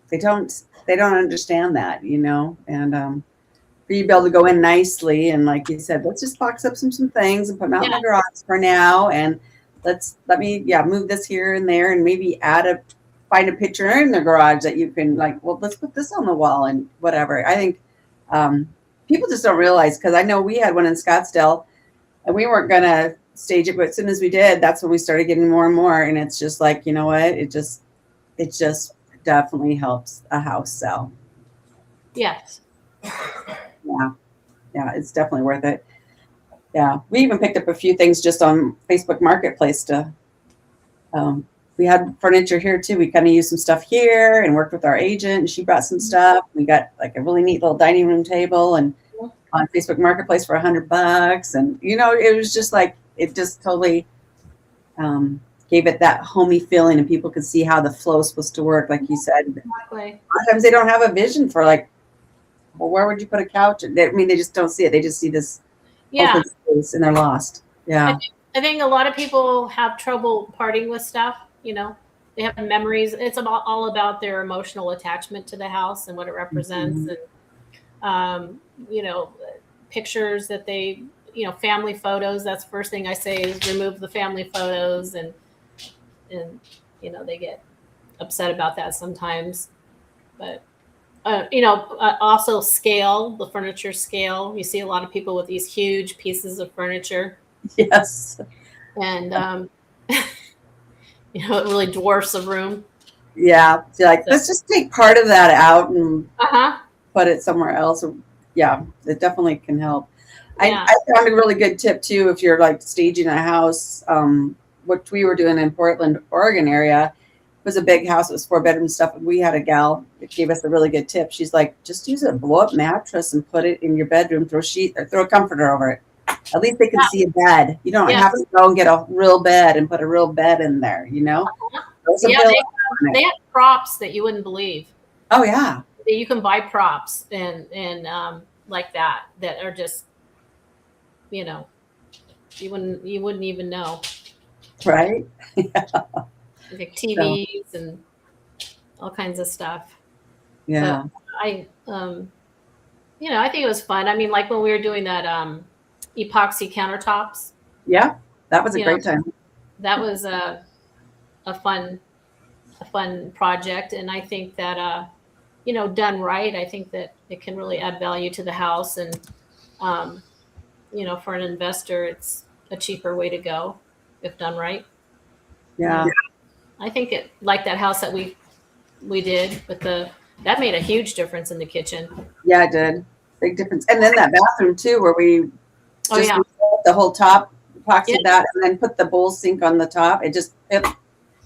they don't understand that, and for you to be able to go in nicely and, like you said, let's just box up some things and put them out in the garage for now, and let me move this here and there, and maybe find a picture in the garage that you can, like, well, let's put this on the wall and whatever. I think people just don't realize, because I know we had one in Scottsdale and we weren't going to stage it, but as soon as we did, that's when we started getting more and more. And it's just like, you know what? It just definitely helps a house sell. yes. Yeah, it's definitely worth it. Yeah, we even picked up a few things just on Facebook Marketplace we had furniture here too. We kind of used some stuff here and worked with our agent, and she brought some stuff. We got like a really neat little dining room table and on Facebook Marketplace for $100. And, it was just like, it just totally gave it that homey feeling, and people could see how the flow is supposed to work. Like you said, Exactly. sometimes they don't have a vision for, like, well, where would you put a couch? They just don't see it. They just see this open space and they're lost. Yeah. I think a lot of people have trouble parting with stuff. They have memories. It's all about their emotional attachment to the house and what it represents. And, pictures that they, family photos. That's the first thing I say is remove the family photos. And they get upset about that sometimes. But, also scale, the furniture scale. You see a lot of people with these huge pieces of furniture. Yes. And, it really dwarfs a room. Yeah. So like, let's just take part of that out and put it somewhere else. Yeah, it definitely can help. Yeah. I found a really good tip too, if you're like staging a house, which we were doing in Portland, Oregon area. It was a big house. It was 4-bedroom stuff. And we had a gal that gave us a really good tip. She's like, just use a blow up mattress and put it in your bedroom, throw a comforter over it. At least they can see a bed. You don't Yeah. have to go and get a real bed and put a real bed in there, you know? Those are Yeah, built on it. they have props that you wouldn't believe. Oh, yeah. You can buy props and like that are just, you know, you wouldn't even know. Right? Like TVs and all kinds of stuff. Yeah. But I you know, I think it was fun. I mean, like when we were doing that epoxy countertops, Yeah. That was a you know, great time. that was a fun project, and I think that you know, done right, I think that it can really add value to the house, and you know, for an investor, it's a cheaper way to go if done right. Yeah. I think it, like that house that we did with that made a huge difference in the kitchen. Yeah, it did. Big difference. And then that bathroom too, where we Oh just yeah, rebuilt the whole top, epoxied Yeah. that, and then put the bowl sink on the top. It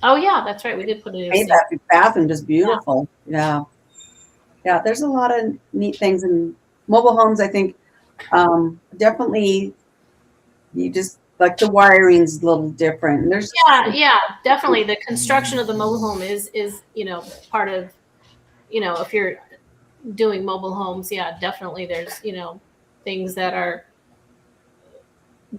oh yeah, that's right. We did put it made in. that bathroom just beautiful. Yeah. Yeah. There's a lot of neat things in mobile homes. I think definitely you just like the wiring's a little different. There's Yeah, definitely. The construction of the mobile home is you know, part of, you know, if you're doing mobile homes, yeah, definitely there's, you know, things that are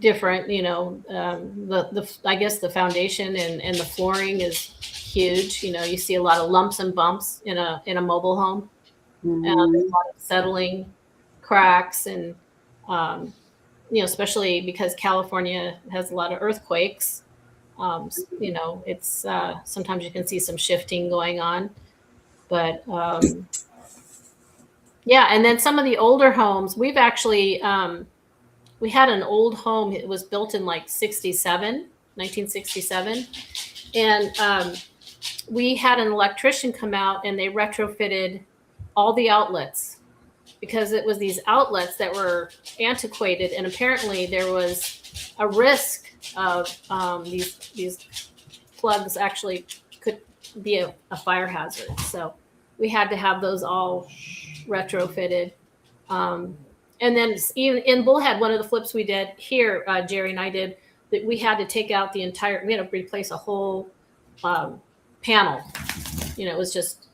different, you know, the I guess the foundation and the flooring is huge. You know, you see a lot of lumps and bumps in a mobile home. There's a lot of settling, cracks, and you know, especially because California has a lot of earthquakes. You know, it's sometimes you can see some shifting going on, but yeah. And then some of the older homes, we've actually we had an old home. It was built in like 1967, and we had an electrician come out and they retrofitted all the outlets because it was these outlets that were antiquated, and apparently there was a risk of these plugs actually could be a fire hazard. So we had to have those all retrofitted. And then even in Bullhead, one of the flips we did here, Jerry and I did, that we had to take out we had to replace a whole panel. You know, it was just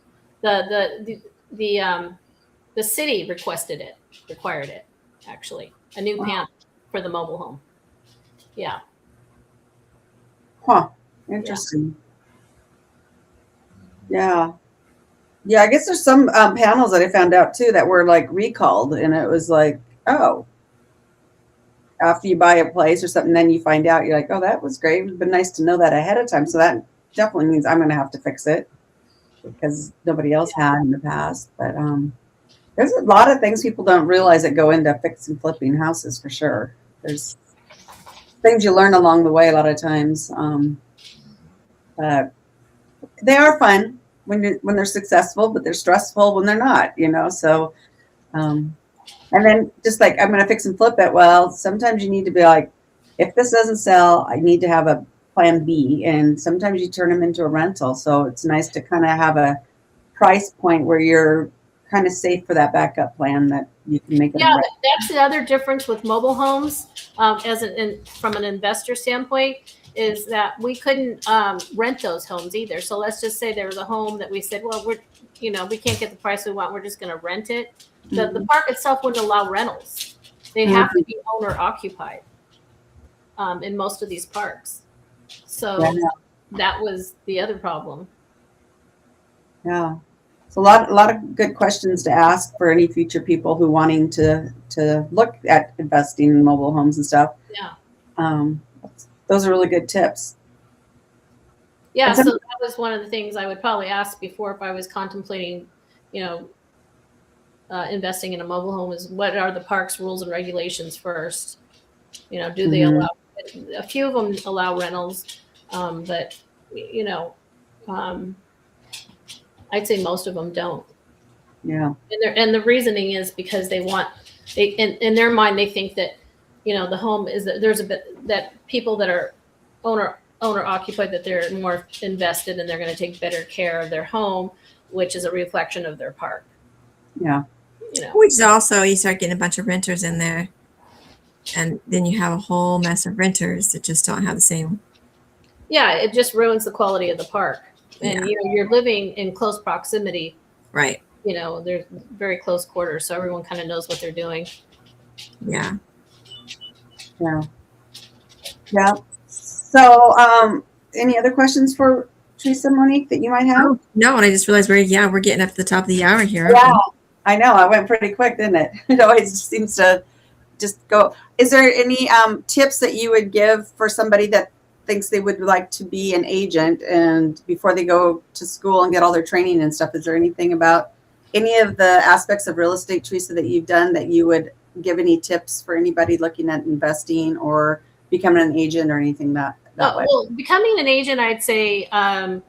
the city required it, actually, a new panel for the mobile home. Yeah. Huh. Interesting. Yeah. Yeah, I guess there's some panels that I found out too that were like recalled, and it was like, oh, after you buy a place or something, then you find out you're like, oh, that was great. It would have been nice to know that ahead of time. So that definitely means I'm going to have to fix it because nobody else had in the past. But there's a lot of things people don't realize that go into fixing flipping houses for sure. There's things you learn along the way a lot of times. They are fun when they're successful, but they're stressful when they're not, you know? So, and then just like, I'm going to fix and flip it. Well, sometimes you need to be like, if this doesn't sell, I need to have a plan B. And sometimes you turn them into a rental. So it's nice to kind of have a price point where you're kind of safe for that backup plan that you can make it. Yeah, that's the other difference with mobile homes from an investor standpoint is that we couldn't rent those homes either. So let's just say there was a home that we said, well, we can't get the price we want. We're just going to rent it. The park itself wouldn't allow rentals. They have to be owner occupied in most of these parks. So that was the other problem. Yeah. So a lot of good questions to ask for any future people who wanting to look at investing in mobile homes and stuff. Yeah. Those are really good tips. Yeah. So that was one of the things I would probably ask before if I was contemplating, investing in a mobile home is what are the park's rules and regulations first? Do they allow, a few of them allow rentals, but I'd say most of them don't. Yeah. And the reasoning is because in their mind, they think that, the home is that there's a bit that people that are owner occupied, that they're more invested and they're going to take better care of their home, which is a reflection of their park. Yeah. Which is also, you start getting a bunch of renters in there. And then you have a whole mess of renters that just don't have the same. Yeah, it just ruins the quality of the park. And Yeah. you're living in close proximity. Right. There's very close quarters, so everyone kind of knows what they're doing. Yeah. Yeah. Yeah. So, any other questions for Teresa, Monique, that you might have? Oh, no, and I just realized we're getting up to the top of the hour here. Yeah, I know. I went pretty quick, didn't it? It always seems to just go. Is there any tips that you would give for somebody that thinks they would like to be an agent and before they go to school and get all their training and stuff? Is there anything about any of the aspects of real estate, Teresa, that you've done that you would give any tips for anybody looking at investing or becoming an agent or anything that way? Well, becoming an agent, I'd say I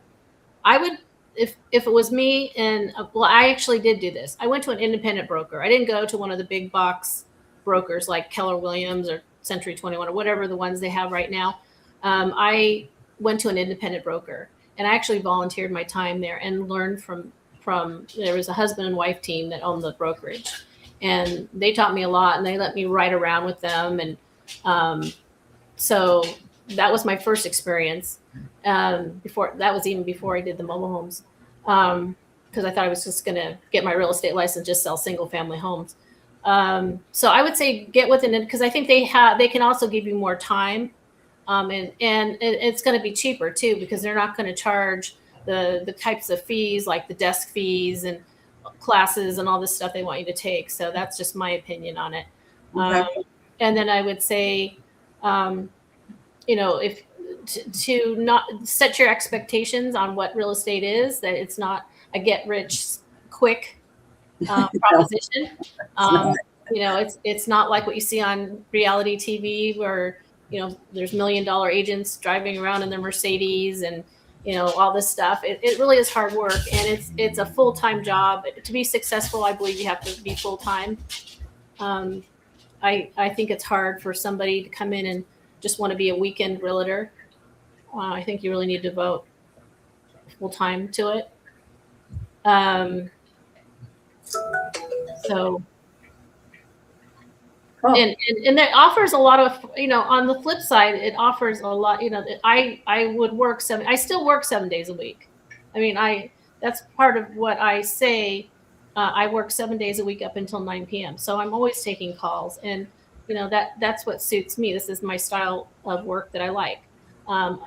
would, if it was me, and well, I actually did do this. I went to an independent broker. I didn't go to one of the big box brokers like Keller Williams or Century 21 or whatever the ones they have right now. I went to an independent broker, and I actually volunteered my time there and learned from there was a husband and wife team that owned the brokerage, and they taught me a lot, and they let me ride around with them, and so that was my first experience. Before I did the mobile homes, because I thought I was just going to get my real estate license, just sell single family homes. So I would say get with it, because I think they can also give you more time, and it's going to be cheaper too, because they're not going to charge the types of fees like the desk fees and classes and all this stuff they want you to take. So that's just my opinion on it. Okay. And then I would say, if to not set your expectations on what real estate is, that it's not a get rich quick proposition. It's not like what you see on reality TV where, there's $1 million agents driving around in their Mercedes and, all this stuff. It really is hard work, and it's a full-time job. To be successful, I believe you have to be full-time. I think it's hard for somebody to come in and just want to be a weekend realtor. I think you really need to devote full time to it. So, Cool. and that offers a lot of, on the flip side, it offers a lot, I would work I still work 7 days a week. I mean, that's part of what I say. I work 7 days a week up until 9 p.m. So I'm always taking calls, and that's what suits me. This is my style of work that I like.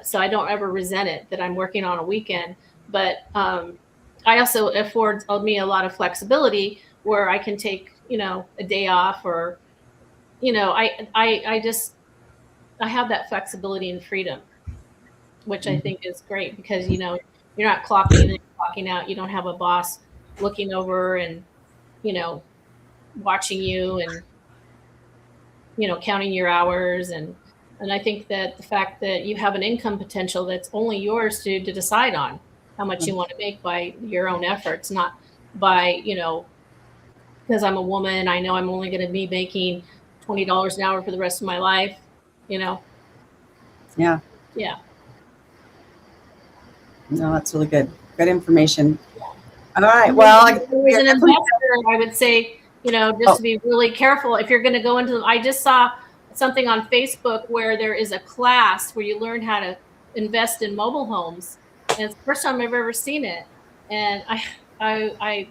So I don't ever resent it that I'm working on a weekend, but I also affords me a lot of flexibility where I can take, a day off, or, I have that flexibility and freedom, which I think is great, because, you're not clocking in and clocking out. You don't have a boss looking over and, watching you and, counting your hours. And I think that the fact that you have an income potential that's only yours to decide on how much you want to make by your own efforts, not by, because I'm a woman, I know I'm only going to be making $20 an hour for the rest of my life, Yeah. Yeah. No, that's really good. Good information. All right. Well, as an investor, I would say, just to be really careful if you're going to go into. I just saw something on Facebook where there is a class where you learn how to invest in mobile homes, and it's the first time I've ever seen it. And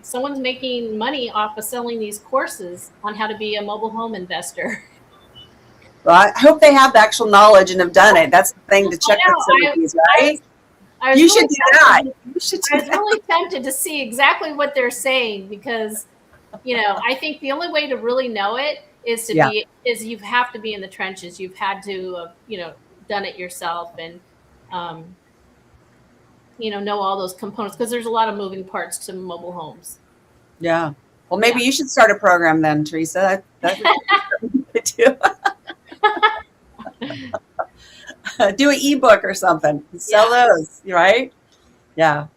someone's making money off of selling these courses on how to be a mobile home investor. Well, I hope they have the actual knowledge and have done it. That's the thing to check with some of these, right? You should do that. You should do I was really tempted to see exactly what they're saying, because, I think the only way to really know it is you have to be in the trenches. You've had to, done it yourself, and, know all those components, because there's a lot of moving parts to mobile homes. Yeah. Well, maybe you should start a program then, Teresa. That would do. Do an ebook or something. Sell those, right? Yeah.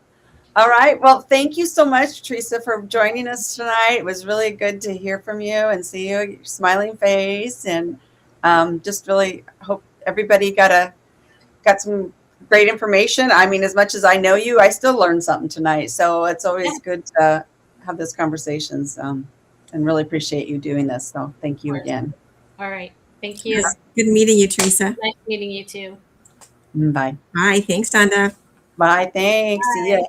All right. Well, thank you so much, Teresa, for joining us tonight. It was really good to hear from you and see you, your smiling face, and just really hope everybody got some great information. I mean, as much as I know you, I still learned something tonight. So it's always good to have those conversations, and really appreciate you doing this. So thank you again. All right. Thank you. Good meeting you, Teresa. Nice meeting you too. Bye. Bye. Thanks, Donda. Bye. Thanks. See ya.